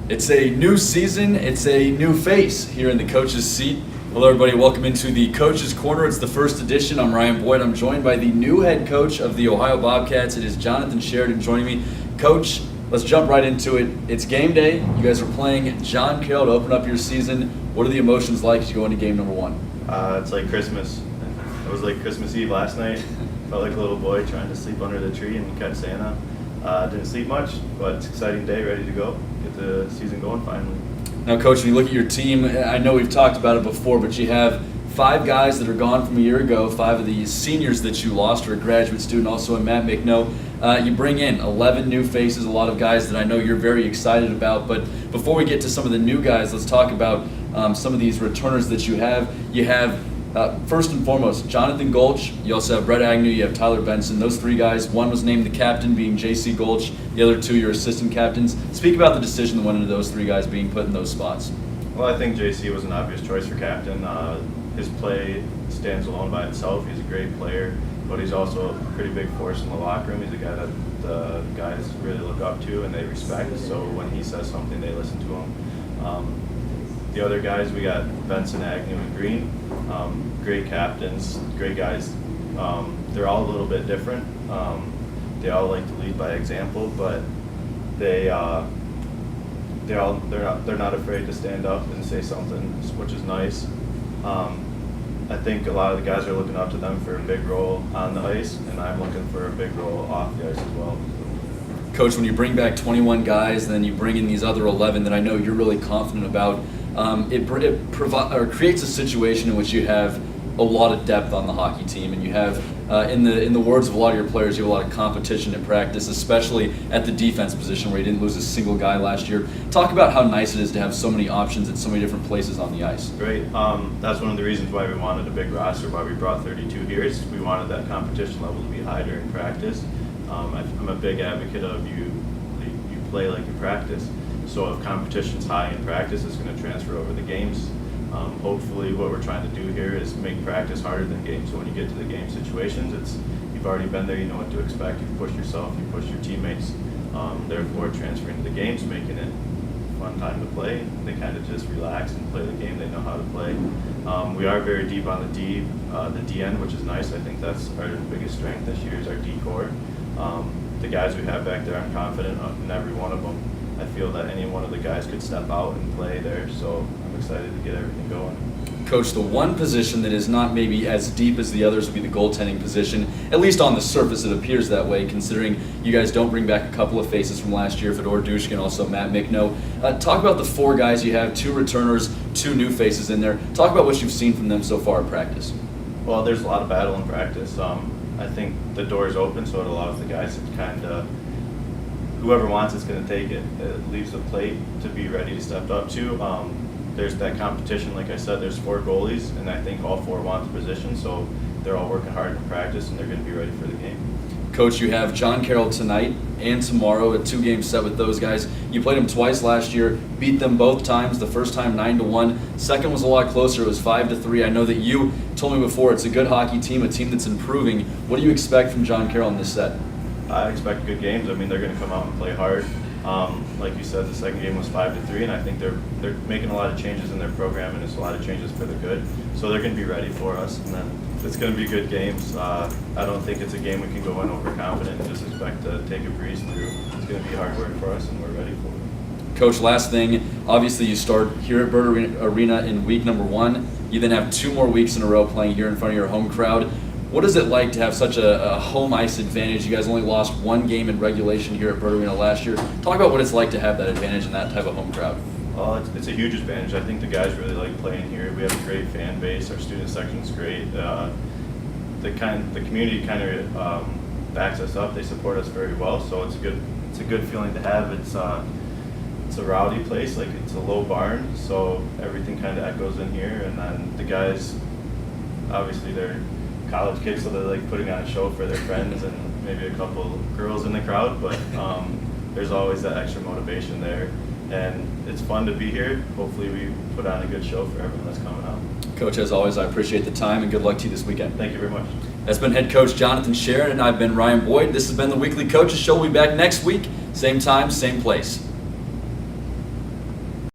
It's a new season, it's a new face here in the coach's seat. Hello everybody, welcome into the Coach's Corner. It's the first edition. I'm Ryan Boyd. I'm joined by the new head coach of the Ohio Bobcats. It is Jonathon Sheridan joining me. Coach, let's jump right into it. It's game day. You guys are playing John Carroll to open up your season. What are the emotions like as you go into game number one? It's like Christmas. It was like Christmas Eve last night. Felt like a little boy trying to sleep under the tree and catch Santa. Didn't sleep much, but it's an exciting day, ready to go. Get the season going finally. Now, Coach, when you look at your team, I know we've talked about it before, but you have 5 guys that are gone from a year ago, 5 of the seniors that you lost, or a graduate student, also in Matt McNo. You bring in 11 new faces, a lot of guys that I know you're very excited about. But before we get to some of the new guys, let's talk about some of these returners that you have. You have, first and foremost, Jonathan Gulch. You also have Brett Agnew. You have Tyler Benson. Those 3 guys, one was named the captain, being J.C. Gulch. The other 2, your assistant captains. Speak about the decision that went into those 3 guys being put in those spots. Well, I think J.C. was an obvious choice for captain. His play stands alone by itself. He's a great player, but he's also a pretty big force in the locker room. He's a guy that the guys really look up to and they respect. So when he says something, they listen to him. The other guys, we got Benson, Agnew, and Green. Great captains, great guys. They're all a little bit different. They all like to lead by example, but they're not afraid to stand up and say something, which is nice. I think a lot of the guys are looking up to them for a big role on the ice, and I'm looking for a big role off the ice as well. Coach, when you bring back 21 guys, then you bring in these other 11 that I know you're really confident about, it creates a situation in which you have a lot of depth on the hockey team, and you have, in the words of a lot of your players, you have a lot of competition in practice, especially at the defense position where you didn't lose a single guy last year. Talk about how nice it is to have so many options at so many different places on the ice. Great. That's one of the reasons why we wanted a big roster, why we brought 32 here. Is we wanted that competition level to be high during practice. I'm a big advocate of you play like you practice. So if competition's high in practice, it's going to transfer over the games. Hopefully what we're trying to do here is make practice harder than games. So when you get to the game situations, you've already been there, you know what to expect. You've pushed yourself, you push your teammates. Therefore transferring to the games, making it a fun time to play. They kind of just relax and play the game they know how to play. We are very deep on the D end, which is nice. I think that's our biggest strength this year is our D core. The guys we have back there, I'm confident in every one of them. I feel that any one of the guys could step out and play there, so I'm excited to get everything going. Coach, the one position that is not maybe as deep as the others would be the goaltending position. At least on the surface it appears that way, considering you guys don't bring back a couple of faces from last year, Fedor Dushkin and also Matt McNo. Talk about the 4 guys you have, 2 returners, 2 new faces in there. Talk about what you've seen from them so far in practice. Well, there's a lot of battle in practice. I think the door is open, so it allows the guys to kind of, whoever wants it's going to take it. It leaves the plate to be ready to step up to. There's that competition, like I said, there's 4 goalies, and I think all 4 want the position, so they're all working hard in practice, and they're going to be ready for the game. Coach, you have John Carroll tonight and tomorrow, a 2-game set with those guys. You played them twice last year, beat them both times. The first time 9-1, second was a lot closer, it was 5-3. I know that you told me before it's a good hockey team, a team that's improving. What do you expect from John Carroll in this set? I expect good games. I mean, they're going to come out and play hard. Like you said, the second game was 5-3, and I think they're making a lot of changes in their program, and it's a lot of changes for the good. So they're going to be ready for us, and then it's going to be good games. I don't think it's a game we can go in overconfident and just expect to take a breeze through. It's going to be hard work for us, and we're ready for it. Coach, last thing, obviously you start here at Bird Arena in week number 1. You then have 2 more weeks in a row playing here in front of your home crowd. What is it like to have such a home ice advantage? You guys only lost 1 game in regulation here at Bird Arena last year. Talk about what it's like to have that advantage in that type of home crowd. Well, it's a huge advantage. I think the guys really like playing here. We have a great fan base. Our student section's great. The community kind of backs us up. They support us very well. So it's a good feeling to have. It's a rowdy place. Like it's a low barn, so everything kind of echoes in here. And then the guys, obviously they're college kids, so they're like putting on a show for their friends and maybe a couple girls in the crowd, but there's always that extra motivation there, and it's fun to be here. Hopefully we put on a good show for everyone that's coming out. Coach, as always, I appreciate the time and good luck to you this weekend. Thank you very much. That's been head coach Jonathon Sheridan, and I've been Ryan Boyd. This has been the Weekly Coaches Show. We'll be back next week, same time, same place.